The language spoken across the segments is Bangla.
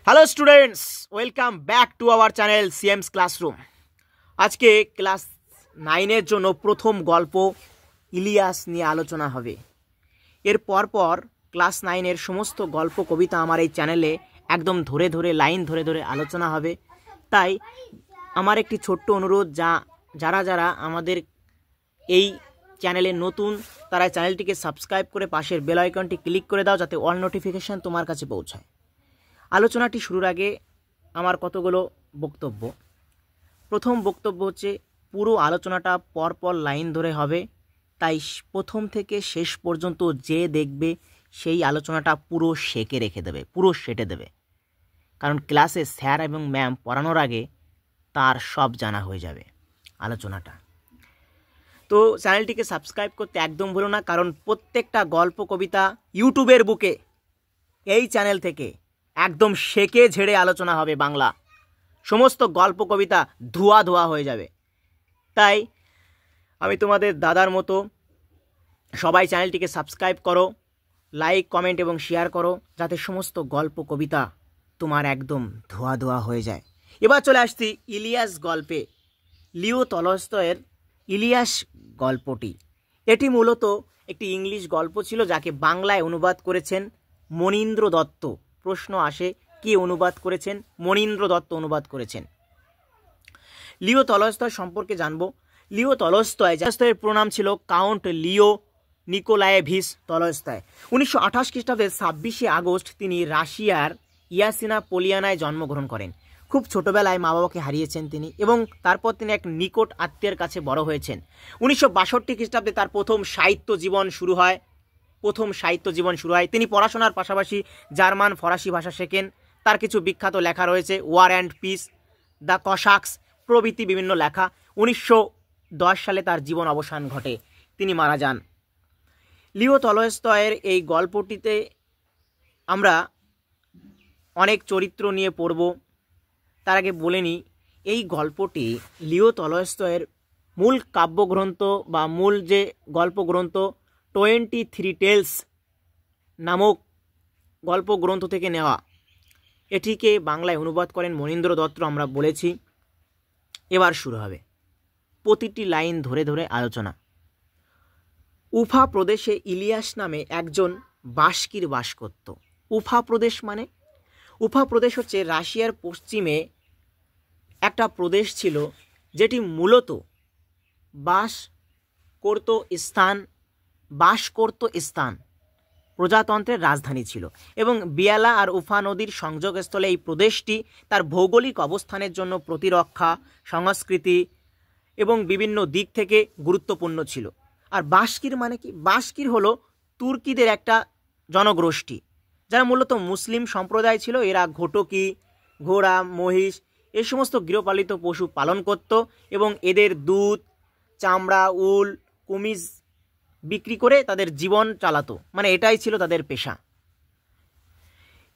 Hello students, welcome back to our channel CMS classroom. আজকে ক্লাস 9-এর জন্য প্রথম গল্প ইলিয়াস নিয়ে আলোচনা হবে। এর পরপর ক্লাস 9-এর সমস্ত গল্প কবিতা আমার এই চ্যানেলে একদম ধরে ধরে লাইন ধরে ধরে আলোচনা হবে। তাই আমার একটি ছোট্ট অনুরোধ, যারা যারা আমাদের এই চ্যানেলে নতুন তারা চ্যানেলটিকে সাবস্ক্রাইব করে পাশের বেল আইকনটি ক্লিক করে দাও, যাতে অল নোটিফিকেশান তোমার কাছে পৌঁছায়। আলোচনাটি শুরুর আগে আমার কতগুলো বক্তব্য। প্রথম বক্তব্য হচ্ছে, পুরো আলোচনাটা পরপর লাইন ধরে হবে, তাই প্রথম থেকে শেষ পর্যন্ত যে দেখবে সেই আলোচনাটা পুরো শেখে রেখে দেবে, পুরো সেটে দেবে। কারণ ক্লাসে স্যার এবং ম্যাম পড়ানোর আগে তার সব জানা হয়ে যাবে আলোচনাটা। তো চ্যানেলটিকে সাবস্ক্রাইব করতে একদম ভুলো না, কারণ প্রত্যেকটা গল্প কবিতা ইউটিউবের বুকে এই চ্যানেল থেকে একদম শেখে ঝেড়ে আলোচনা হবে। বাংলা সমস্ত গল্প কবিতা ধোয়া ধোয়া হয়ে যাবে। তাই আমি তোমাদের দাদার মতো, সবাই চ্যানেলটিকে সাবস্ক্রাইব করো, লাইক কমেন্ট এবং শেয়ার করো, যাতে সমস্ত গল্প কবিতা তোমার একদম ধোয়া ধোয়া হয়ে যায়। এবার চলে আসছি ইলিয়াস গল্পে। লিও টলস্টয়ের ইলিয়াস গল্পটি, এটি মূলত একটি ইংলিশ গল্প ছিল, যাকে বাংলায় অনুবাদ করেছেন মনীন্দ্র দত্ত। প্রশ্ন আসে, কে অনুবাদ করেছেন? মনীন্দ্র দত্ত অনুবাদ করেছেন। লিও টলস্টয় সম্পর্কে জানবো। লিও টলস্টয়ের পুরো নাম ছিল কাউন্ট লিও নিকোলায়েভিচ টলস্টয়। 1928 খ্রিস্টাব্দের 26শে আগস্ট তিনি রাশিয়ার ইয়াসিনা পোলিয়ানায় জন্মগ্রহণ করেন। খুব ছোটবেলায় মা বাবাকে হারিয়েছেন তিনি, এবং তারপর তিনি এক নিকট আত্মীয়ের কাছে বড় হয়েছেন। 1962 খ্রিস্টাব্দে তার প্রথম সাহিত্য জীবন শুরু হয়। তিনি পড়াশোনার পাশাপাশি জার্মান, ফরাসি ভাষা শেখেন। তার কিছু বিখ্যাত লেখা রয়েছে, ওয়ার অ্যান্ড পিস, দ্য কসাক্স প্রভৃতি বিভিন্ন লেখা। 1910 সালে তার জীবন অবসান ঘটে, তিনি মারা যান। লিও টলস্টয়ের এই গল্পটিতে আমরা অনেক চরিত্র নিয়ে পড়ব। তার আগে বলে নিই, এই গল্পটি লিও টলস্টয়ের মূল কাব্যগ্রন্থ বা মূল যে গল্পগ্রন্থ 23 টেলস নামক গল্পগ্রন্থ থেকে নেওয়া। এটিকে বাংলায় অনুবাদ করেন মনীন্দ্র দত্ত, আমরা বলেছি। এবার শুরু হবে প্রতিটি লাইন ধরে ধরে আলোচনা। উফা প্রদেশে ইলিয়াস নামে একজন বাস্কির বাস করত। উফা প্রদেশ মানে, উফা প্রদেশ হচ্ছে রাশিয়ার পশ্চিমে একটা প্রদেশ ছিল, যেটি মূলত বাস করত স্থান প্রজাতন্ত্রের রাজধানী ছিল, এবং বিয়ালা আর উফা নদীর সংযোগস্থলে এই প্রদেশটি তার ভৌগোলিক অবস্থানের জন্য প্রতিরক্ষা, সংস্কৃতি এবং বিভিন্ন দিক থেকে গুরুত্বপূর্ণ ছিল। আর বাস্কির মানে কি? বাস্কির হলো তুর্কিদের একটা জনগোষ্ঠী, যারা মূলত মুসলিম সম্প্রদায় ছিল। এরা ঘটকি, ঘোড়া, মহিষ এই সমস্ত গৃহপালিত পশু পালন করত, এবং এদের দুধ, চামড়া, উল, কুমিজ বিক্রি করে তাদের জীবন চালাতো, মানে এটাই ছিল তাদের পেশা।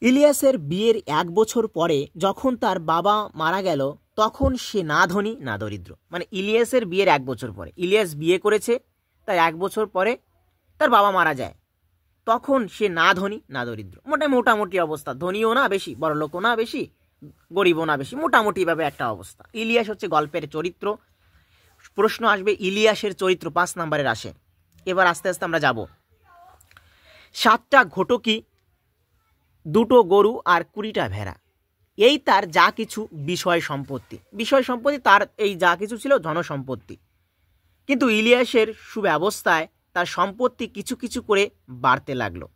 ইলিয়াসের বিয়ের 1 বছর পরে যখন তার বাবা মারা গেল, তখন সে না ধনী না দরিদ্র। মানে ইলিয়াসের বিয়ের 1 বছর পরে, ইলিয়াস বিয়ে করেছে, তাই 1 বছর পরে তার বাবা মারা যায়। তখন সে না ধনী না দরিদ্র, মোটামুটি অবস্থা, ধনীও না বেশি, বড়লোকও না বেশি, গরিবও না বেশি, মোটামুটিভাবে একটা অবস্থা। ইলিয়াস হচ্ছে গল্পের চরিত্র। প্রশ্ন আসবে ইলিয়াসের চরিত্র 5 নম্বরের আসে। এবার আস্তে আস্তে আমরা যাব। 7টা ঘটকি, 2টো গরু আর 20টা ভেড়া, এই তার যা কিছু বিষয় সম্পত্তি। তার এই যা কিছু ছিল জনসম্পত্তি। কিন্তু ইলিয়াসের সুব্যবস্থায় তার সম্পত্তি কিছু কিছু করে বাড়তে লাগলো।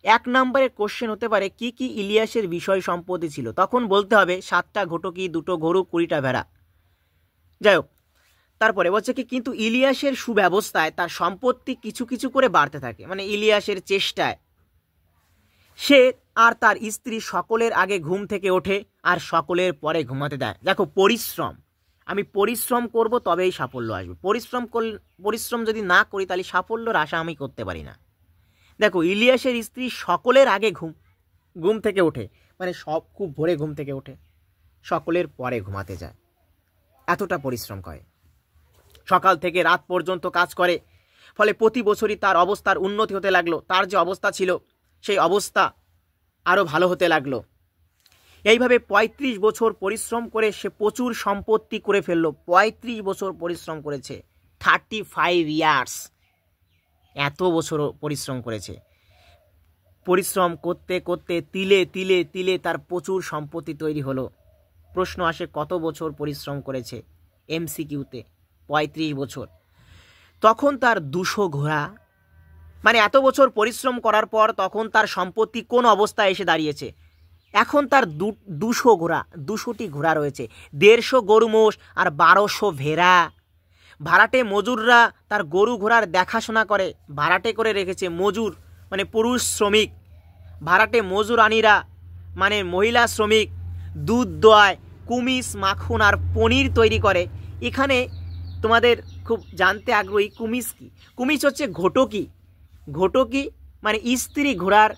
1 নম্বরের কোশ্চেন হতে পারে, কি কি ইলিয়াসের বিষয় সম্পত্তি ছিল? তখন বলতে হবে 7টা ঘটকি, 2টো গরু, 20টা ভেড়া। যাই হোক, তারপরে বলছে কি, কিন্তু ইলিয়াসের সুব্যবস্থায় তার সম্পত্তি কিছু কিছু করে বাড়তে থাকে। মানে ইলিয়াসের চেষ্টায় সে আর তার স্ত্রী সকলের আগে ঘুম থেকে ওঠে আর সকলের পরে ঘুমাতে দেয়। দেখো, পরিশ্রম, আমি পরিশ্রম করব তবেই সাফল্য আসবে। পরিশ্রম যদি না করি তাহলে সাফল্যর আশা আমি করতে পারি না। দেখো, ইলিয়াসের স্ত্রী সকলের আগে ঘুম থেকে ওঠে, মানে সব খুব ভোরে ঘুম থেকে ওঠে, সকলের পরে ঘুমাতে যায়, এতটা পরিশ্রম করে। সকাল থেকে রাত পর্যন্ত কাজ করে, ফলে প্রতি বছরই তার অবস্থার উন্নতি হতে লাগলো। তার যে অবস্থা ছিল সেই অবস্থা আরও ভালো হতে লাগলো। এইভাবে ৩৫ বছর পরিশ্রম করে সে প্রচুর সম্পত্তি করে ফেললো। ৩৫ বছর পরিশ্রম করেছে, 35 ইয়ার্স, এত বছর পরিশ্রম করেছে। পরিশ্রম করতে করতে তিলে তিলে তিলে তার প্রচুর সম্পত্তি তৈরি হলো। প্রশ্ন আসে কত বছর পরিশ্রম করেছে, এমসিকিউতে ৩৫ বছর। তখন তার 200 ঘোড়া, মানে এত বছর পরিশ্রম করার পর তখন তার সম্পত্তি কোন অবস্থায় এসে দাঁড়িয়েছে? এখন তার 200 ঘোড়া, 200টি ঘোড়া রয়েছে, 150 গরু মোষ আর 1200 ভেড়া। ভাড়াটে মজুররা তার গরু ঘোড়ার দেখাশোনা করে, ভাড়াটে করে রেখেছে মজুর মানে পুরুষ শ্রমিক। ভাড়াটে মজুরানিরা মানে মহিলা শ্রমিক দুধ দোয়ায়, কুমিজ, মাখন আর পনির তৈরি করে। এখানে তোমাদের খুব জানতে আগ্রহী, কুমিজ কি? কুমিজ হচ্ছে ঘটকি। ঘটকি মানে স্ত্রী ঘোড়ার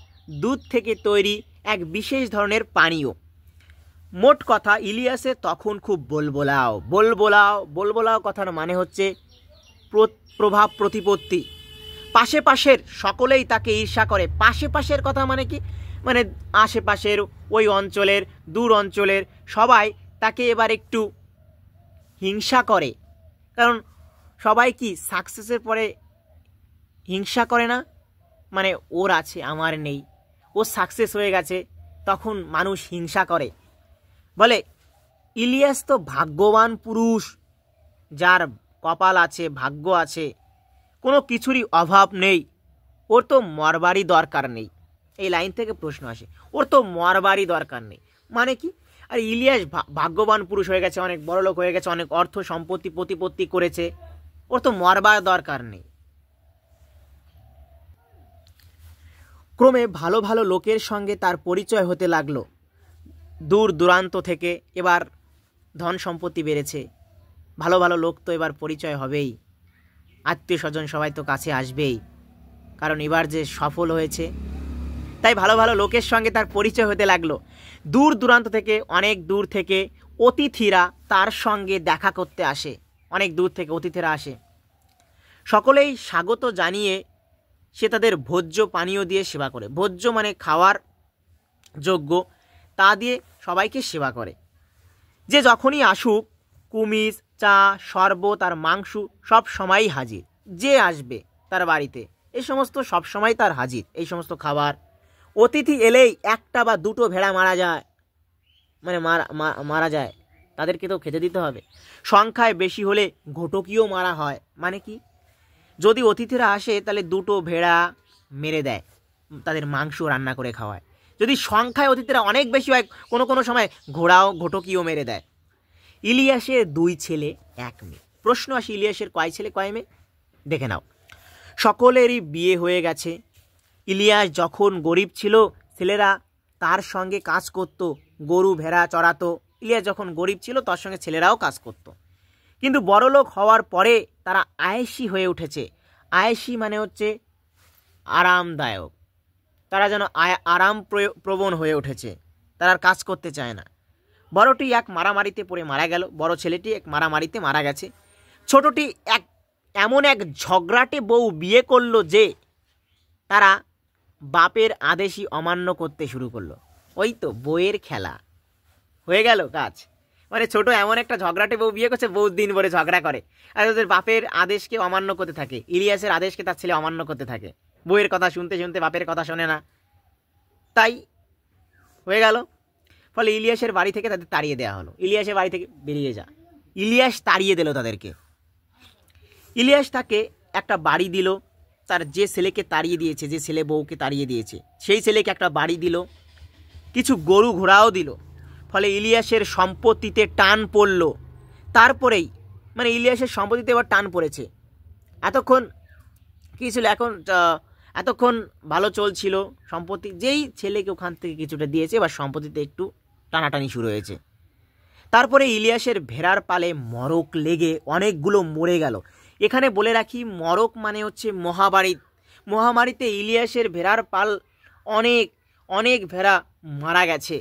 দুধ থেকে তৈরি এক বিশেষ ধরনের পানীয়। মোট কথা ইলিয়াসে তখন খুব বলবলাও। বলবলাও কথার মানে হচ্ছে প্রভাব প্রতিপত্তি। পাশের সকলেই তাকে ঈর্ষা করে। পাশের কথা মানে কি? মানে আশেপাশের ওই অঞ্চলের, দূর অঞ্চলের সবাই তাকে এবার একটু হিংসা করে। কারণ সবাই কি সাকসেসের পরে হিংসা করে না? মানে ওর আছে আমার নেই, ও সাকসেস হয়ে গেছে, তখন মানুষ হিংসা করে। বলে ইলিয়াস তো ভাগ্যবান পুরুষ, যার কপাল আছে, ভাগ্য আছে, কোনো কিছুরই অভাব নেই, ওর তো মরবারই দরকার নেই। এই লাইন থেকে প্রশ্ন আসে, ওর তো মরবারই দরকার নেই মানে কি? আর ইলিয়াস ভাগ্যবান পুরুষ হয়ে গেছে, অনেক বড় লোক হয়ে গেছে, অনেক অর্থ সম্পত্তি প্রতিপত্তি করেছে, ওর তো মরবার দরকার নেই। ক্রমে ভালো ভালো লোকের সঙ্গে তার পরিচয় হতে লাগলো। দূর দূরান্ত থেকে এবার ধন সম্পত্তি বেড়েছে, ভালো ভালো লোক তো এবার পরিচয় হবেই, আত্মীয় স্বজন সবাই তো কাছে আসবেই, কারণ এবার যে সফল হয়েছে। তাই ভালো ভালো লোকের সঙ্গে তার পরিচয় হতে লাগলো। দূর দূরান্ত থেকে, অনেক দূর থেকে অতিথিরা তার সঙ্গে দেখা করতে আসে, অনেক দূর থেকে অতিথিরা আসে। সকলেই স্বাগত জানিয়ে সে তাদের ভোজ্য পানীয় দিয়ে সেবা করে। ভোজ্য মানে খাওয়ার যোগ্য, তা দিয়ে সবাইকে সেবা করে। যে যখনই আসুক কুমিজ, চা, শরবত আর মাংস সব সময়ই হাজির। যে আসবে তার বাড়িতে এই সমস্ত সব সময় তার হাজির, এই সমস্ত খাবার। অতিথি এলেই একটা বা দুটো ভেড়া মারা যায়, মানে মারা যায়, তাদেরকে তো খেতে দিতে হবে। সংখ্যায় বেশি হলে ঘটকিও মারা হয়। মানে কি? যদি অতিথিরা আসে তাহলে দুটো ভেড়া মেরে দেয়, তাদের মাংস রান্না করে খাওয়ায়। যদি সংখ্যায় অতিথিরা অনেক বেশি হয়, কোনো সময় ঘোড়াও ঘটকিও মেরে দেয়। ইলিয়াসের 2 ছেলে 1 মেয়ে। প্রশ্ন আসে ইলিয়াসের কয় ছেলে কয় মেয়ে? দেখে নাও। সকলেরই বিয়ে হয়ে গেছে। ইলিয়াস যখন গরিব ছিল ছেলেরা তার সঙ্গে কাজ করত, গরু ভেড়া চড়াতো। ইলিয়াস যখন গরিব ছিল তার সঙ্গে ছেলেরাও কাজ করত। কিন্তু বড়লোক হওয়ার পরে তারা আয়েশি হয়ে উঠেছে। আয়েশি মানে হচ্ছে আরামদায়ক, তারা যেন আরাম প্রবণ হয়ে উঠেছে, তারা আর কাজ করতে চায় না। বড়টি এক মারামারিতে পড়ে মারা গেল, বড় ছেলেটি এক মারামারিতে মারা গেছে। ছোটটি এমন এক ঝগড়াটে বউ বিয়ে করলো যে তারা বাপের আদেশই অমান্য করতে শুরু করলো। ওই তো বউয়ের খেলা হয়ে গেল কাজ। মানে ছোট এমন একটা ঝগড়াটে বউ বিয়ে করছে, বউ দিন ভরে ঝগড়া করে আর ওদের বাপের আদেশকে অমান্য করতে থাকে। ইলিয়াসের আদেশকে তার ছেলে অমান্য করতে থাকে, বউয়ের কথা শুনতে শুনতে বাপের কথা শোনে না, তাই হয়ে গেল। ফলে ইলিয়াসের বাড়ি থেকে তাদের তাড়িয়ে দেওয়া হলো। ইলিয়াসের বাড়ি থেকে বেরিয়ে যা, ইলিয়াস তাড়িয়ে দিল তাদেরকে। ইলিয়াস তাকে একটা বাড়ি দিল, তার যে ছেলেকে তাড়িয়ে দিয়েছে, যে ছেলে বউকে তাড়িয়ে দিয়েছে সেই ছেলেকে একটা বাড়ি দিল, কিছু গরু ঘোড়াও দিল। ফলে ইলিয়াসের সম্পত্তিতে টান পড়ল। তারপরেই মানে ইলিয়াসের সম্পত্তিতে এবার টান পড়েছে। এতক্ষণ কী ছিল, এতক্ষণ ভালো চলছিল সম্পত্তি, যেই ছেলেকে ওখান থেকে কিছুটা দিয়েছে এবার সম্পত্তিতে একটু টানাটানি শুরু হয়েছে। তারপরে ইলিয়াসের ভেড়ার পালে মরক লেগে অনেকগুলো মরে গেল। এখানে বলে রাখি, মরক মানে হচ্ছে মহামারী। মহামারীতে ইলিয়াসের ভেড়ার পাল অনেক ভেড়া মারা গেছে।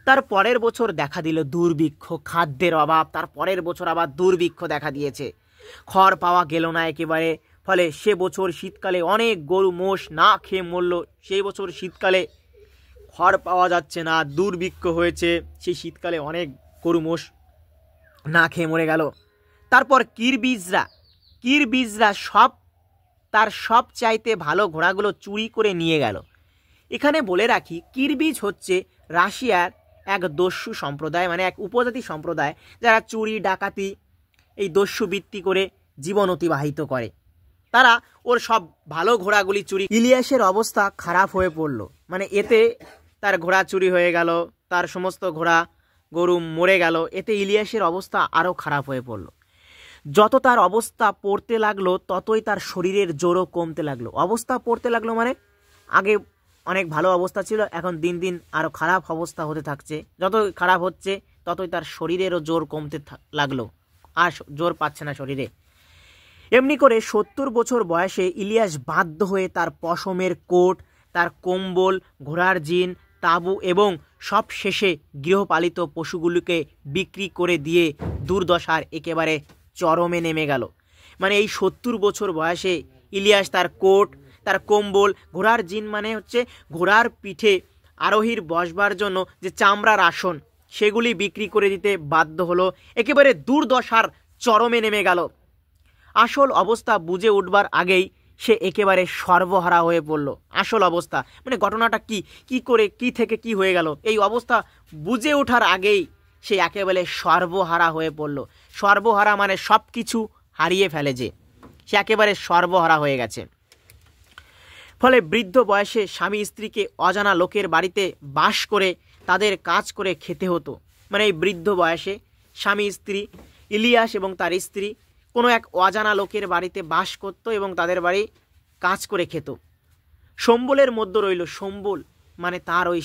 তার পরের বছর দেখা দিল দুর্ভিক্ষ, খাদ্যের অভাব। তার পরের বছর আবার দুর্ভিক্ষ দেখা দিয়েছে, খড় পাওয়া গেল না একেবারে। ফলে সে বছর শীতকালে অনেক গরু মোষ না খেয়ে মরল। সেই বছর শীতকালে খড় পাওয়া যাচ্ছে না, দুর্ভিক্ষ হয়েছে, সেই শীতকালে অনেক গরু মোষ না খেয়ে মরে গেল। তারপর কিরবিজরা তার সব চাইতে ভালো ঘোড়াগুলো চুরি করে নিয়ে গেল। এখানে বলে রাখি, কিরবিজ হচ্ছে রাশিয়ার এক দস্যু সম্প্রদায়, মানে এক উপজাতি সম্প্রদায়, যারা চুরি ডাকাতি এই দস্যুবৃত্তি করে জীবন অতিবাহিত করে। তারা ওর সব ভালো ঘোড়াগুলি চুরি। ইলিয়াসের অবস্থা খারাপ হয়ে পড়ল, মানে এতে তার ঘোড়া চুরি হয়ে গেল, তার সমস্ত ঘোড়া গরু মরে গেল, এতে ইলিয়াসের অবস্থা আরও খারাপ হয়ে পড়ল। যত তার অবস্থা পড়তে লাগলো ততই তার শরীরের জোরও কমতে লাগলো। অবস্থা পড়তে লাগলো মানে আগে অনেক ভালো অবস্থা ছিল, এখন দিন দিন আরও খারাপ অবস্থা হতে থাকছে। যত খারাপ হচ্ছে ততই তার শরীরেরও জোর কমতে লাগলো, আর জোর পাচ্ছে না শরীরে। এমনি করে 70 বছর বয়সে ইলিয়াস বাধ্য হয়ে তার পশমের কোট, তার কম্বল, ঘোড়ার জিন, তাঁবু এবং সব শেষে গৃহপালিত পশুগুলিকে বিক্রি করে দিয়ে দুর্দশার একেবারে চরমে নেমে গেল। মানে এই 70 বছর বয়সে ইলিয়াস তার কোট, তার কম্বল, ঘোড়ার জিন মানে হচ্ছে ঘোড়ার পিঠে আরোহীর বসবার জন্য যে চামড়ার আসন, সেগুলি বিক্রি করে দিতে বাধ্য হলো। একেবারে দুর্দশার চরমে নেমে গেল। আসল অবস্থা বুঝে উঠবার আগেই সে একেবারে সর্বহারা হয়ে পড়ল। আসল অবস্থা মানে ঘটনাটা কি করে কি থেকে কি হয়ে গেল, এই অবস্থা বুঝে ওঠার আগেই সে একেবারে সর্বহারা হয়ে পড়ল। সর্বহারা মানে সব কিছু হারিয়ে ফেলে, যে সে একেবারে সর্বহারা হয়ে গেছে। ফলে বৃদ্ধ বয়সে স্বামী স্ত্রীকে অজানা লোকের বাড়িতে বাস করে তাদের কাজ করে খেতে হতো। মানে এই বৃদ্ধ বয়সে স্বামী স্ত্রী, ইলিয়াস এবং তার স্ত্রী কোনো এক অজানা লোকের বাড়িতে বাস করত এবং তাদের বাড়ি কাজ করে খেত। সম্বলের মধ্যে রইল, সম্বল মানে তার ওই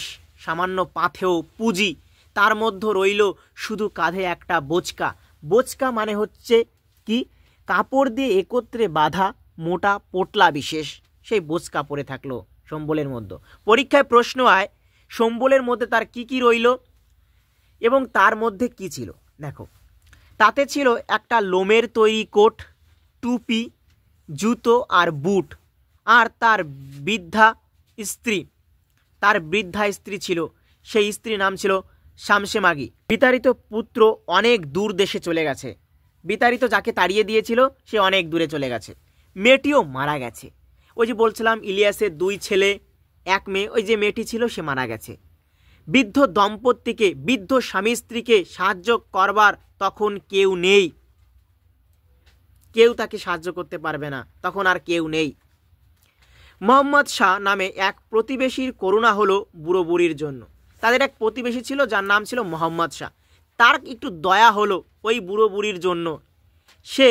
সামান্য পাথেও পুঁজি, তার মধ্যে রইল শুধু কাঁধে একটা বোচকা। বোচকা মানে হচ্ছে কি, কাপড় দিয়ে একত্রে বাঁধা মোটা পোটলা বিশেষ, সেই বোচকা পরে থাকলো সম্বলের মধ্যে। পরীক্ষায় প্রশ্ন হয় সম্বলের মধ্যে তার কি রইল এবং তার মধ্যে কি ছিল। দেখো, তাতে ছিল একটা লোমের তৈরি কোট, টুপি, জুতো আর বুট। আর তার বৃদ্ধা স্ত্রী ছিল, সেই স্ত্রীর নাম ছিল শামসেমাগি। বিতাড়িত পুত্র অনেক দূর দেশে চলে গেছে, বিতাড়িত যাকে তাড়িয়ে দিয়েছিল সে অনেক দূরে চলে গেছে। মেয়েটিও মারা গেছে। ওই যে বলছিলাম ইলিয়াসের 2 ছেলে 1 মেয়ে, ওই যে মেয়েটি ছিল সে মারা গেছে। বৃদ্ধ দম্পতিকে, বৃদ্ধ স্বামী স্ত্রীকে সাহায্য করবার তখন কেউ নেই, কেউ তাকে সাহায্য করতে পারবে না, তখন আর কেউ নেই। মোহাম্মদ শাহ নামে এক প্রতিবেশীর করুণা হলো বুড়ো বুড়ির জন্য। তাদের এক প্রতিবেশী ছিল যার নাম ছিল মোহাম্মদ শাহ, তার একটু দয়া হলো ওই বুড়ো বুড়ির জন্য। সে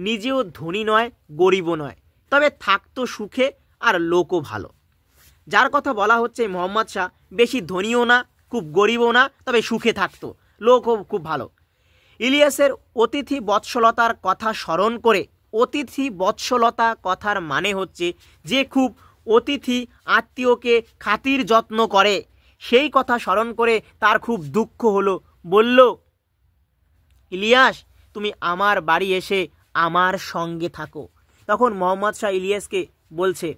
নিজেও ধনী নয়, গরিবও নয়, তবে থাকতো সুখে আর লোকও ভালো। যার কথা বলা হচ্ছে মোহাম্মদ শাহ বেশি ধনীও না, খুব গরিবও না, তবে সুখে থাকতো, লোকও খুব ভালো। ইলিয়াসের অতিথি বৎসলতার কথা স্মরণ করে, অতিথি বৎসলতা কথার মানে হচ্ছে যে খুব অতিথি আত্মীয়কে খাতির যত্ন করে, সেই কথা স্মরণ করে তার খুব দুঃখ হলো। বলল, ইলিয়াস তুমি আমার বাড়ি এসে আমার সঙ্গে থাকো। তখন মোহাম্মদ শাহ ইলিয়াসকে বলছে,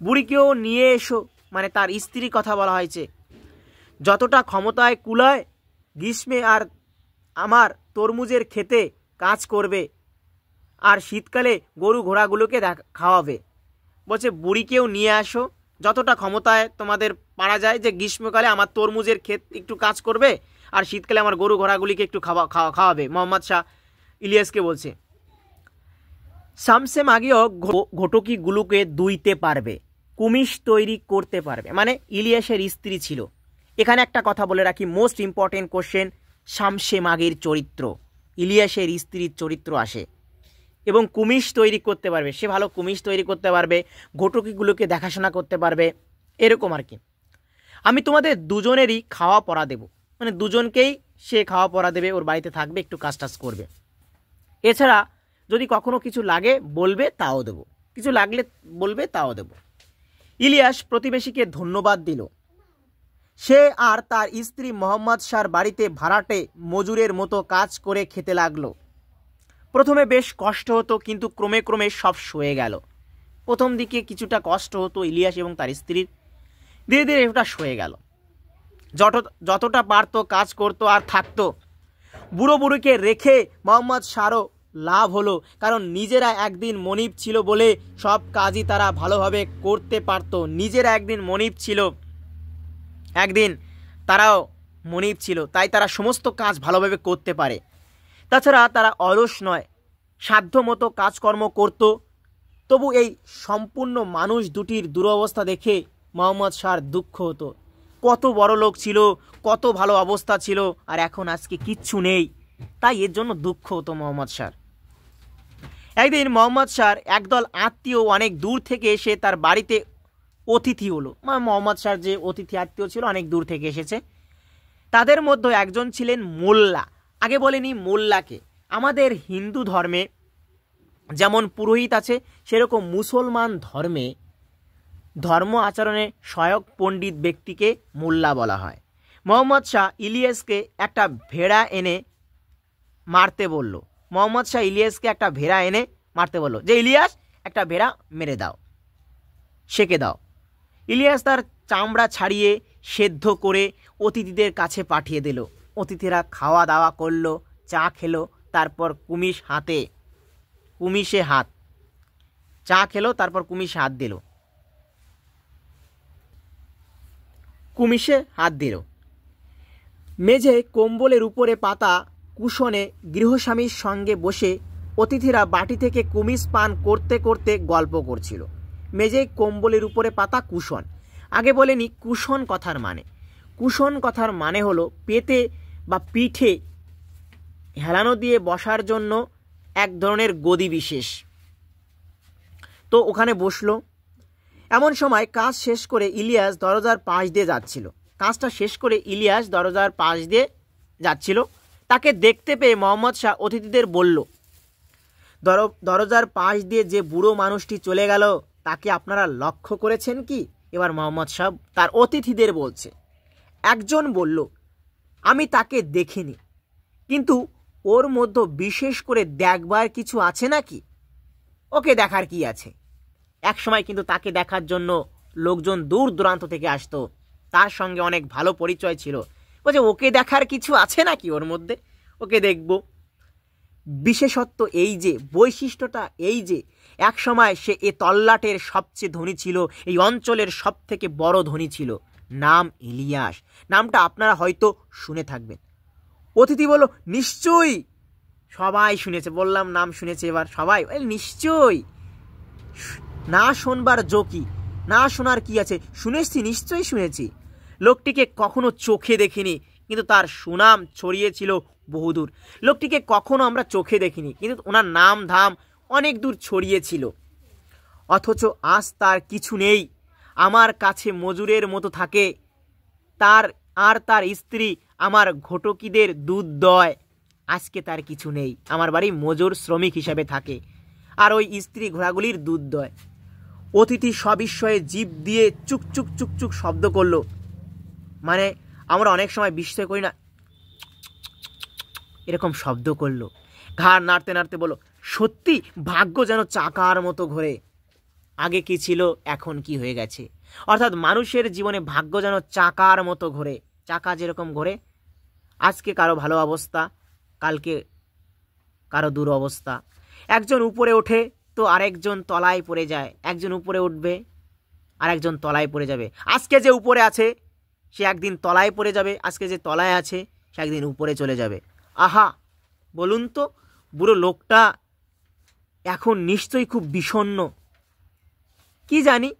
বুড়িকেও নিয়ে এসো, মানে তার স্ত্রীর কথা বলা হয়েছে। যতটা ক্ষমতায় কুলায় গ্রীষ্মে আর আমার তরমুজের খেতে কাজ করবে, আর শীতকালে গরু ঘোড়াগুলোকে খাওয়াবে। বলছে বুড়িকেও নিয়ে আসো, যতটা ক্ষমতায় তোমাদের পারা যায়, যে গ্রীষ্মকালে আমার তরমুজের ক্ষেত একটু কাজ করবে আর শীতকালে আমার গরু ঘোড়াগুলিকে একটু খাওয়াবে। মোহাম্মদ শাহ ইলিয়াসকে বলছে। শামসেমাগিও ঘটকিগুলোকে দুইতে পারবে, কুমিশ তৈরি করতে পারবে, মানে ইলিয়াসের স্ত্রী ছিল। এখানে একটা কথা বলে রাখি, মোস্ট ইম্পর্টেন্ট কোশ্চেন, শামসেমাগির চরিত্র, ইলিয়াসের স্ত্রীর চরিত্র আসে। এবং কুমিশ তৈরি করতে পারবে, সে ভালো কুমিশ তৈরি করতে পারবে, ঘটকিগুলোকে দেখাশোনা করতে পারবে, এরকম আর কি। আমি তোমাদের দুজনেরই খাওয়া পড়া দেব, মানে দুজনকেই সে খাওয়া পড়া দেবে, ওর বাড়িতে থাকবে, একটু কাজ টাজ করবে। এছাড়া যদি কখনো কিছু লাগে বলবে তাও দেব, কিছু লাগলে বলবে তাও দেব। ইলিয়াস প্রতিবেশীকে ধন্যবাদ দিল। সে আর তার স্ত্রী মোহাম্মদ শাহর বাড়িতে ভাড়াটে মজুরের মতো কাজ করে খেতে লাগলো। প্রথমে বেশ কষ্ট হতো, কিন্তু ক্রমে ক্রমে সব সয়ে গেল। প্রথম দিকে কিছুটা কষ্ট হতো ইলিয়াস এবং তার স্ত্রীর, ধীরে ধীরে ওটা সয়ে গেল। যতটা পারতো কাজ করতো আর থাকতো। বুড়ো বুড়িকে রেখে মোহাম্মদ শাহরও লাভ হলো, কারণ নিজেরা একদিন মনিব ছিল বলে সব কাজই তারা ভালোভাবে করতে পারতো। নিজেরা একদিন মনিব ছিল, একদিন তারাও মনিব ছিল, তাই তারা সমস্ত কাজ ভালোভাবে করতে পারে। তাছাড়া তারা অলস নয়, সাধ্য মতো কাজকর্ম করত। তবু এই সম্পূর্ণ মানুষ দুটির দুরবস্থা দেখে মোহাম্মদ শাহর দুঃখ হতো। কত বড় লোক ছিল, কত ভালো অবস্থা ছিল, আর এখন আজকে কিচ্ছু নেই, তাই এর জন্য দুঃখ হতো মোহাম্মদ শাহর। একদিন মোহাম্মদ শাহর একদল আত্মীয় অনেক দূর থেকে এসে তার বাড়িতে অতিথি হলো। মোহাম্মদ শাহর যে অতিথি আত্মীয় ছিল অনেক দূর থেকে এসেছে। তাদের মধ্যে একজন ছিলেন মোল্লা। আগে বলেনি মোল্লাকে। আমাদের হিন্দু ধর্মে যেমন পুরোহিত আছে, সেরকম মুসলমান ধর্মে ধর্ম আচরণে সহায়ক পণ্ডিত ব্যক্তিকে মোল্লা বলা হয়। মোহাম্মদ শাহ ইলিয়াসকে একটা ভেড়া এনে মারতে বলল। মোহাম্মদ শাহ ইলিয়াসকে একটা ভেড়া এনে মারতে বলল, যে ইলিয়াস একটা ভেড়া মেরে দাও, সেকে দাও। ইলিয়াস তার চামড়া ছাড়িয়ে সেদ্ধ করে অতিথিদের কাছে পাঠিয়ে দিল। অতিথিরা খাওয়া দাওয়া করলো, চা খেলো, তারপর কুমিশে হাত চা খেলো, তারপর কুমিশে হাত দিল। মেঝে কম্বলের উপরে পাতা কুশনে গৃহস্বামীর সঙ্গে বসে অতিথিরা বাটি থেকে কুমিশ পান করতে করতে গল্প করছিল। মেঝে কম্বলের উপরে পাতা কুশন। আগে বলেনি কুশন কথার মানে। কুশন কথার মানে হলো পেতে বা পিঠে হেলানো দিয়ে বসার জন্য এক ধরনের গদি বিশেষ। তো ওখানে বসলো। এমন সময় কাজ শেষ করে ইলিয়াস দরজার পাশ দিয়ে যাচ্ছিল। তাকে দেখতে পেয়ে মোহাম্মদ শাহ অতিথিদের বলল, দরজার পাশ দিয়ে যে বুড়ো মানুষটি চলে গেল তাকে আপনারা লক্ষ্য করেছেন কি? এবার মোহাম্মদ শাহ তার অতিথিদের বলছে। একজন বলল, আমি তাকে দেখিনি, কিন্তু ওর মধ্যে বিশেষ করে দেখবার কিছু আছে নাকি? ওকে দেখার কি আছে? এক সময় কিন্তু তাকে দেখার জন্য লোকজন দূর দূরান্ত থেকে আসতো, তার সঙ্গে অনেক ভালো পরিচয় ছিল। বলছে ওকে দেখার কিছু আছে নাকি ওর মধ্যে, ওকে দেখব। বিশেষত্ব এই যে, বৈশিষ্ট্যটা এই যে, এক সময় সে এ তল্লাটের সবচেয়ে ধনী ছিল, এই অঞ্চলের সব থেকে বড় ধনী ছিল। নাম ইলিয়াস। নামটা আপনারা হয়তো শুনে থাকবেন। অতিথি বলল, নিশ্চয়ই সবাই শুনেছে। বললাম নাম শুনেছে, এবার সবাই নিশ্চয়ই। না শোনবার জোকি, না শোনার কি আছে? শুনেছি, নিশ্চয়ই শুনেছি। লোকটিকে কখনো চোখে দেখিনি, কিন্তু তার সুনাম ছড়িয়েছিল বহুদূর। লোকটিকে কখনো আমরা চোখে দেখিনি, কিন্তু ওনার নাম ধাম অনেক দূর ছড়িয়েছিল। অথচ আজ তার কিছু নেই। আমার কাছে মজুরের মতো থাকে। তার স্ত্রী আমার ঘটকিদের দুধ দয়। আজকে তার কিছু নেই। আমার বাড়ি মজুর শ্রমিক হিসাবে থাকে, আর ওই স্ত্রী ঘোড়াগুলির দুধ দয়। অতিথি সবিস্ময়ে জিভ দিয়ে চুকচুক চুকচুক শব্দ করলো। মানে আমরা অনেক সময় বিস্ময় করি না, এরকম শব্দ করলো। ঘাড় নাড়তে নাড়তে বলল, সত্যি ভাগ্য যেন চাকার মতো ঘোরে। আগে কি ছিল, এখন কি হয়ে গেছে। অর্থাৎ মানুষের জীবনে ভাগ্য যেন চাকার মতো ঘোরে। চাকা যেরকম ঘোরে, আজকে কারো ভালো অবস্থা, কালকে কারো দুরবস্থা। একজন উপরে ওঠে তো আরেকজন তলায় পড়ে যায়। একজন উপরে উঠবে, আরেকজন তলায় পড়ে যাবে। আজকে যে উপরে আছে সে একদিন তলায় পড়ে যাবে, আজকে যে তলায় আছে সে একদিন উপরে চলে যাবে। আহা, বলুন তো, বুড়ো লোকটা এখন নিশ্চয়ই খুব বিষণ্ণ। কি জানি,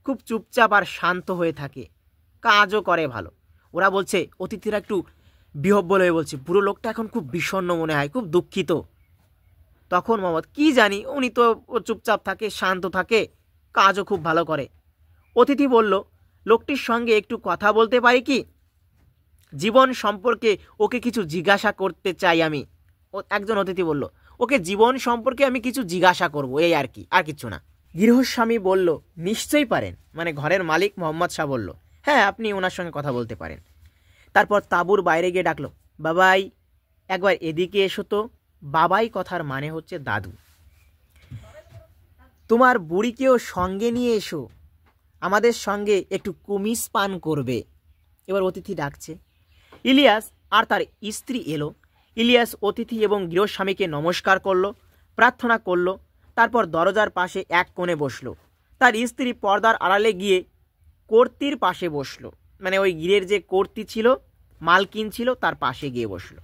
খুব চুপচাপ আর শান্ত হয়ে থাকে, কাজও করে ভালো। ওরা বলছে, অতিথিরা একটু বিহব্বল হয়ে বলছে, বুড়ো লোকটা এখন খুব বিষণ্ণ মনে হয়, খুব দুঃখিত। তখন মোহাম্মদ, কি জানি, উনি তো চুপচাপ থাকে, শান্ত থাকে, কাজও খুব ভালো করে। অতিথি বলল, লোকটির সঙ্গে একটু কথা বলতে পারি কি? জীবন সম্পর্কে ওকে কিছু জিজ্ঞাসা করতে চাই আমি। একজন অতিথি বলল, ওকে জীবন সম্পর্কে আমি কিছু জিজ্ঞাসা করব, এই আর কি, আর কিছু না। গৃহস্বামী বলল, নিশ্চয়ই পারেন। মানে ঘরের মালিক মোহাম্মদ শাহ বলল, হ্যাঁ, আপনি ওনার সঙ্গে কথা বলতে পারেন। তারপর তাঁবুর বাইরে গিয়ে ডাকলো, বাবাই একবার এদিকে এসো তো। বাবাই কথার মানে হচ্ছে দাদু। তোমার বুড়িকেও সঙ্গে নিয়ে এসো। আমাদের সঙ্গে একটু কুমিজ পান করবে। এবার অতিথি ডাকছে। ইলিয়াস আর তার স্ত্রী এলো। ইলিয়াস অতিথি এবং গৃহস্বামীকে নমস্কার করলো, প্রার্থনা করলো, তারপর দরজার পাশে এক কোণে বসলো। তার স্ত্রী পর্দার আড়ালে গিয়ে কর্ত্রীর পাশে বসলো, মানে ওই গৃহের যে কর্ত্রী ছিল, মালকিন ছিল, তার পাশে গিয়ে বসলো।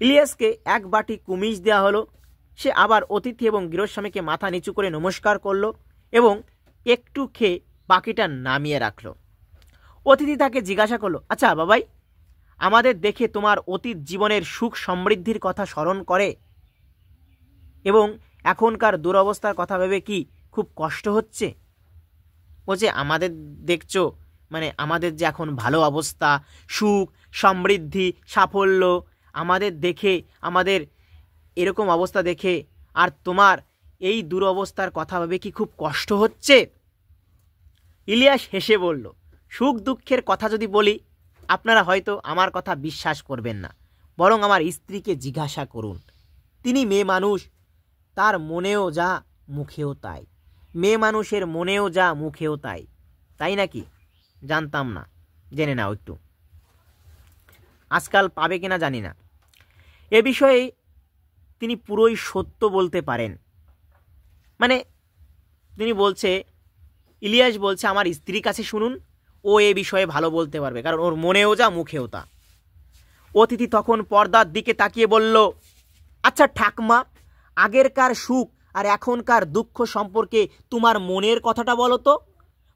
ইলিয়াসকে এক বাটি কুমিজ দেওয়া হলো। সে আবার অতিথি এবং গৃহস্বামীকে মাথা নিচু করে নমস্কার করলো এবং একটু খেয়ে বাকিটা নামিয়ে রাখলো। অতিথি তাকে জিজ্ঞাসা করলো, আচ্ছা বাবাই, আমাদের দেখে তোমার অতীত জীবনের সুখ সমৃদ্ধির কথা স্মরণ করে এবং এখনকার দুরবস্থার কথা ভেবে কি খুব কষ্ট হচ্ছে? বলছে, আমাদের দেখছো, মানে আমাদের যে এখন ভালো অবস্থা, সুখ সমৃদ্ধি সাফল্য, আমাদের দেখে, আমাদের এরকম অবস্থা দেখে আর তোমার এই দুরবস্থার কথা ভেবে কি খুব কষ্ট হচ্ছে? ইলিয়াস হেসে বলল, সুখ দুঃখের কথা যদি বলি আপনারা হয়তো আমার কথা বিশ্বাস করবেন না, বরং আমার স্ত্রীকে জিজ্ঞাসা করুন। তিনি মেয়ে মানুষ, তার মনেও যা মুখেও তাই। মেয়ে মানুষের মনেও যা মুখেও তাই, তাই নাকি? জানতাম না, জেনে নাও একটু, আজকাল পাবে কিনা জানি না। এ বিষয়ে তিনি পুরোই সত্য বলতে পারেন। মানে তিনি বলছে, ইলিয়াস বলছে আমার স্ত্রীর কাছে শুনুন, ও এ বিষয়ে ভালো বলতে পারবে, কারণ ওর মনেও যা মুখেও তা। অতিথি তখন পর্দার দিকে তাকিয়ে বলল, আচ্ছা ঠাকমা, আগেরকার সুখ আর এখনকার দুঃখ সম্পর্কে তোমার মনের কথাটা বলো তো।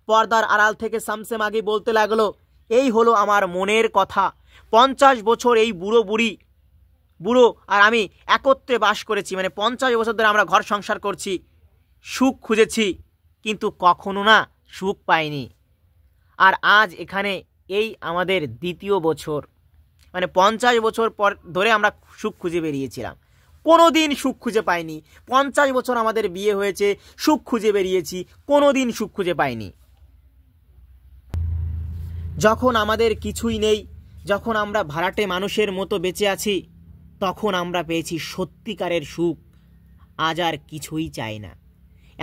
পর্দার আড়াল থেকে শামসে মাগি বলতে লাগলো, এই হলো আমার মনের কথা। 50 বছর এই বুড়ো আর আমি একত্রে বাস করেছি, মানে 50 বছর ধরে আমরা ঘর সংসার করছি, সুখ খুঁজেছি কিন্তু কখনো না সুখ পাইনি। আর আজ এখানে এই আমাদের দ্বিতীয় বছর, মানে 50 বছর পর ধরে আমরা সুখ খুঁজে বেরিয়েছিলাম, কোনো দিন সুখ খুঁজে পাইনি। 50 বছর আমাদের বিয়ে হয়েছে, সুখ খুঁজে বেরিয়েছি, কোনো দিন সুখ খুঁজে পাইনি। যখন আমাদের কিছুই নেই, যখন আমরা ভাড়াটে মানুষের মতো বেঁচে আছি, তখন আমরা পেয়েছি সত্যিকারের সুখ। আজ আর কিছুই চাই না।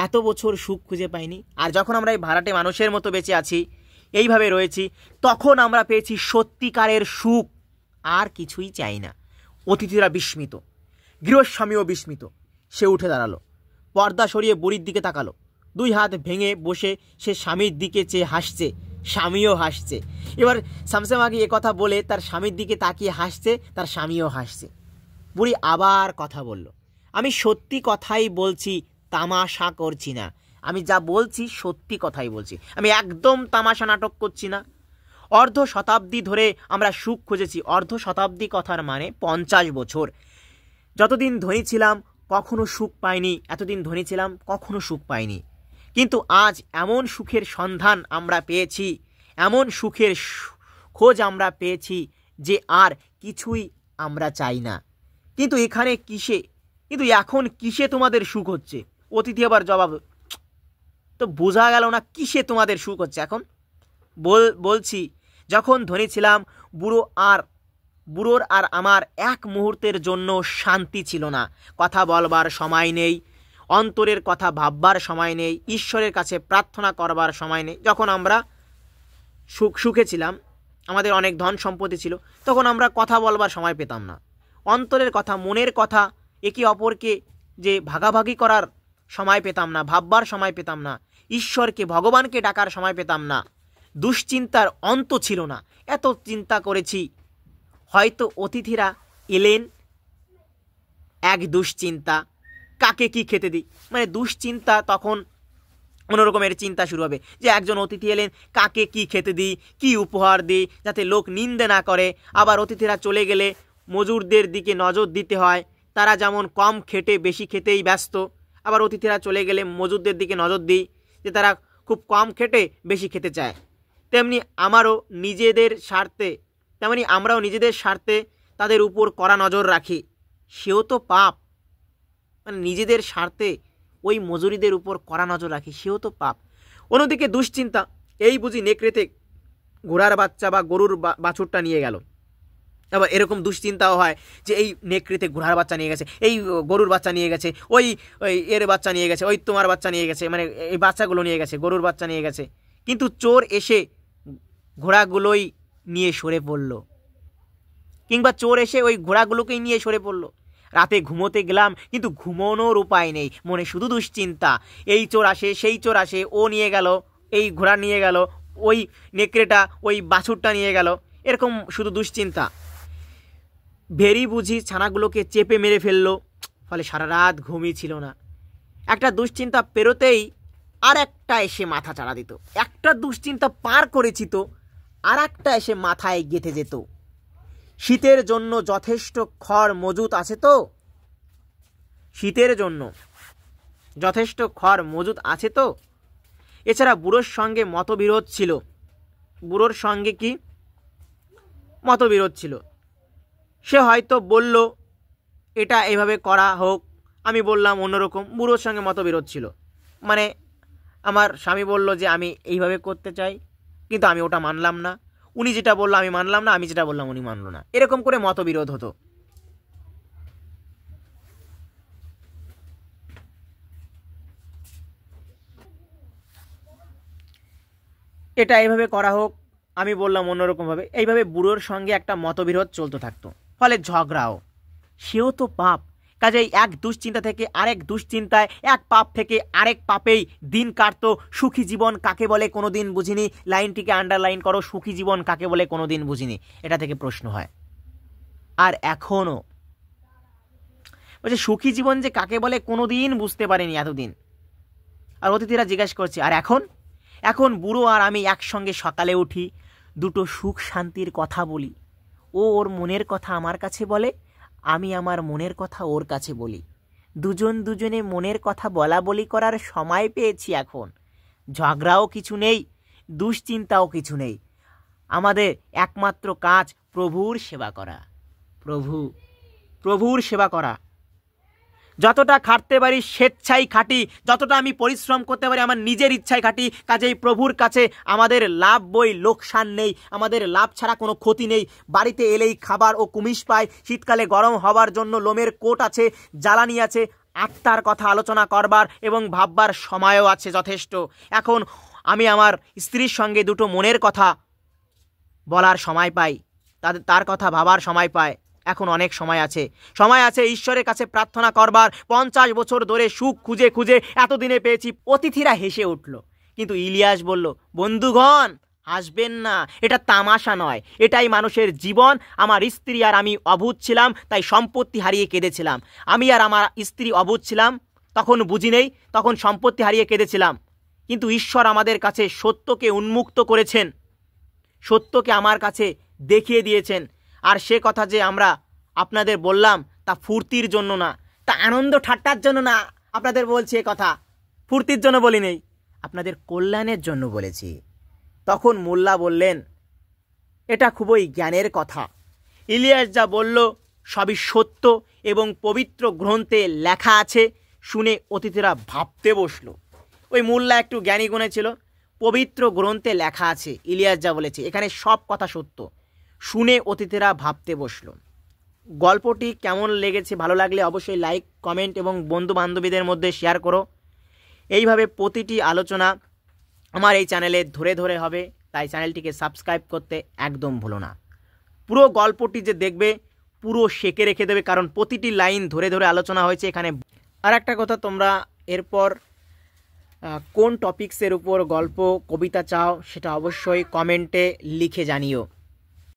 এত বছর সুখ খুঁজে পাইনি, আর যখন আমরা এই ভাড়াটে মানুষের মতো বেঁচে আছি, এইভাবে রয়েছি, তখন আমরা পেয়েছি সত্যিকারের সুখ। আর কিছুই চাই না। অতিথিরা বিস্মিত, গৃহস্বামীও বিস্মিত। সে উঠে দাঁড়ালো, পর্দা সরিয়ে বুড়ির দিকে তাকালো। 2 হাত ভেঙে বসে সে স্বামীর দিকে চেয়ে হাসছে, স্বামীও হাসছে। এবার শামসে মাগি কথা বলে তার স্বামীর দিকে তাকিয়ে হাসছে, তার স্বামীও হাসছে। বুড়ি আবার কথা বলল, আমি সত্যি কথাই বলছি, তামাশা করছি না। আমি যা বলছি সত্যি কথাই বলছি, আমি একদম তামাশা নাটক করছি না। অর্ধ শতাব্দী ধরে আমরা সুখ খুঁজেছি। অর্ধ শতাব্দী কথার মানে 50 বছর। যতদিন ধনী ছিলাম কখনো সুখ পাইনি, এতদিন ধনী ছিলাম কখনো সুখ পাইনি। কিন্তু আজ এমন সুখের সন্ধান আমরা পেয়েছি, এমন সুখের খোঁজ আমরা পেয়েছি যে আর কিছুই আমরা চাই না। কিন্তু এখানে এখন কিসে তোমাদের সুখ হচ্ছে? অতিথি আবার জবাব, তো বোঝা গেল না কিসে তোমাদের সুখ হচ্ছে এখন? বলছি, যখন ধনী ছিলাম বুড়োর আর আমার এক মুহূর্তের জন্য শান্তি ছিল না। কথা বলবার সময় নেই, অন্তরের কথা ভাববার সময় নেই, ঈশ্বরের কাছে প্রার্থনা করবার সময় নেই। যখন আমরা সুখে ছিলাম, আমাদের অনেক ধন সম্পত্তি ছিল, তখন আমরা কথা বলবার সময় পেতাম না। অন্তরের কথা, মনের কথা একে অপরকে যে ভাগাভাগি করার সময় পেতাম না, ভাববার সময় পেতাম না, ঈশ্বরকে ভগবানকে ডাকার সময় পেতাম না। দুশ্চিন্তার অন্ত ছিল না, এত চিন্তা করেছি। হয়তো অতিথিরা এলেন, এক দুশ্চিন্তা, কাকে কি খেতে দিই, মানে দুশ্চিন্তা তখন অন্যরকমের চিন্তা শুরু হবে যে একজন অতিথি এলেন, কাকে কি খেতে দিই, কি উপহার দিই, যাতে লোক নিন্দে না করে। আবার অতিথিরা চলে গেলে মজুরদের দিকে নজর দিতে হয়, তারা যেমন কম খেটে বেশি খেতেই ব্যস্ত। আবার অতিথিরা চলে গেলে মজুরদের দিকে নজর দিই যে তারা খুব কম খেটে বেশি খেতে চায়। আমরাও নিজেদের স্বার্থে তাদের উপর কড়া নজর রাখি, সেও তো পাপ। মানে নিজেদের স্বার্থে ওই মজুরিদের উপর কড়া নজর রাখি, সেও তো পাপ। অন্যদিকে দুশ্চিন্তা, এই বুঝি নেকড়েতে ঘোড়ার বাচ্চা বা গরুর বাছুরটা নিয়ে গেল, আবার এরকম দুশ্চিন্তাও হয় যে এই নেকড়েতে ঘোড়ার বাচ্চা নিয়ে গেছে, এই গরুর বাচ্চা নিয়ে গেছে, ওই ওই এর বাচ্চা নিয়ে গেছে, ওই তোমার বাচ্চা নিয়ে গেছে, মানে এই বাচ্চাগুলো নিয়ে গেছে, গরুর বাচ্চা নিয়ে গেছে। কিন্তু চোর এসে ঘোড়াগুলোই নিয়ে সরে পড়ল, কিংবা চোর এসে ওই ঘোড়াগুলোকেই নিয়ে সরে পড়ল। রাতে ঘুমোতে গেলাম, কিন্তু ঘুমোনোর উপায় নেই, মনে শুধু দুশ্চিন্তা। এই চোর আসে, সেই চোর আসে, ও নিয়ে গেল, এই ঘোড়া নিয়ে গেল, ওই নেকড়েটা ওই বাছুরটা নিয়ে গেল, এরকম শুধু দুশ্চিন্তা। ভেরি বুঝি ছানাগুলোকে চেপে মেরে ফেললো, ফলে সারা রাত ঘুমই ছিল না। একটা দুশ্চিন্তা পেরোতেই আর একটা এসে মাথা চাড়া দিত। একটা দুশ্চিন্তা পার করেছি তো আর একটা এসে মাথায় গেঁথে যেত। শীতের জন্য যথেষ্ট খড় মজুত আছে তো? শীতের জন্য যথেষ্ট খড় মজুত আছে তো? এছাড়া বুড়োর সঙ্গে মতবিরোধ ছিল। বুড়োর সঙ্গে কি মতবিরোধ ছিল? সে হয়তো বলল এটা এভাবে করা হোক, আমি বললাম অন্যরকম। বুড়োর সঙ্গে মতবিরোধ ছিল, মানে আমার স্বামী বলল যে আমি এইভাবে করতে চাই, কিন্তু আমি ওটা মানলাম না। উনি যেটা বললো আমি মানলাম না, আমি যেটা বললাম উনি মানলো না। এরকম করে মতবিরোধ হতো। এটা এইভাবে করা হোক, আমি বললাম অন্যরকমভাবে। এইভাবে বুড়োর সঙ্গে একটা মতবিরোধ চলতে থাকতো, ফলে ঝগড়াও। সেও তো পাপ, কাজেই এক দুশ্চিন্তা থেকে আরেক দুশ্চিন্তায়, এক পাপ থেকে আরেক পাপেই দিন কাটতো। সুখী জীবন কাকে বলে কোনোদিন বুঝিনি। লাইনটিকে আন্ডারলাইন করো, সুখী জীবন কাকে বলে কোনোদিন বুঝিনি, এটা থেকে প্রশ্ন হয়। আর এখনও বলছে সুখী জীবন যে কাকে বলে কোনোদিন বুঝতে পারিনি এতদিন। আর অতিথিরা জিজ্ঞাসা করছে আর এখন? এখন বুড়ো আর আমি একসঙ্গে সকালে উঠি, দুটো সুখ শান্তির কথা বলি। ও ওর মনের কথা আমার কাছে বলে, আমি আমার মনের কথা ওর কাছে বলি। দুজন দুজনে মনের কথা বলা বলি করার সময় পেয়েছি এখন। ঝগড়াও কিছু নেই, দুশ্চিন্তাও কিছু নেই। আমাদের একমাত্র কাজ প্রভুর সেবা করা। প্রভুর সেবা করা। যতটা খাটতে পারি স্বেচ্ছায় খাটি, যতটা আমি পরিশ্রম করতে পারি আমার নিজের ইচ্ছায় খাটি। কাজেই প্রভুর কাছে আমাদের লাভ বই লোকসান নেই, আমাদের লাভ ছাড়া কোনো ক্ষতি নেই। বাড়িতে এলেই খাবার ও কুমিশ পাই, শীতকালে গরম হবার জন্য লোমের কোট আছে, জ্বালানি আছে, আত্মার কথা আলোচনা করবার এবং ভাববার সময়ও আছে যথেষ্ট। এখন আমি আমার স্ত্রীর সঙ্গে দুটো মনের কথা বলার সময় পাই, তার কথা ভাবার সময় পাই। এখন অনেক সময় আছে, সময় আছে ঈশ্বরের কাছে প্রার্থনা করবার। 50 বছর ধরে সুখ খুঁজে খুঁজে এতদিনে পেয়েছি। অতিথিরা হেসে উঠল, কিন্তু ইলিয়াস বলল, বন্ধুগণ হাসবেন না, এটা তামাশা নয়, এটাই মানুষের জীবন। আমার স্ত্রী আর আমি অবুঝ ছিলাম, তাই সম্পত্তি হারিয়ে কেঁদেছিলাম। আমি আর আমার স্ত্রী অবুঝ ছিলাম, তখন বুঝি নেই, তখন সম্পত্তি হারিয়ে কেঁদেছিলাম। কিন্তু ঈশ্বর আমাদের কাছে সত্যকে উন্মুক্ত করেছেন, সত্যকে আমার কাছে দেখিয়ে দিয়েছেন। আর সে কথা যে আমরা আপনাদের বললাম তা ফুর্তির জন্য না, তা আনন্দ ঠাট্টার জন্য না। আপনাদের বলছি এ কথা ফুর্তির জন্য বলি নেই, আপনাদের কল্যাণের জন্য বলেছি। তখন মোল্লা বললেন, এটা খুবই জ্ঞানের কথা। ইলিয়াস যা বলল সবই সত্য এবং পবিত্র গ্রন্থে লেখা আছে। শুনে অতিথিরা ভাবতে বসলো। ওই মোল্লা একটু জ্ঞানী গুণে ছিল। পবিত্র গ্রন্থে লেখা আছে ইলিয়াস যা বলেছে, এখানে সব কথা সত্য। শুনে অতিথিরা ভাবতে বসলো। গল্পটি কেমন লেগেছে, ভালো লাগলে অবশ্যই লাইক, কমেন্ট এবং বন্ধু বান্ধবীদের মধ্যে শেয়ার করো। এইভাবে প্রতিটি আলোচনা আমার এই চ্যানেলে ধরে ধরে হবে, তাই চ্যানেলটিকে সাবস্ক্রাইব করতে একদম ভুলো না। পুরো গল্পটি যে দেখবে পুরো শেখে রেখে দেবে, কারণ প্রতিটি লাইন ধরে ধরে আলোচনা হয়েছে এখানে। আর একটা কথা, তোমরা এরপর কোন টপিক্সের উপর গল্প কবিতা চাও সেটা অবশ্যই কমেন্টে লিখে জানিও।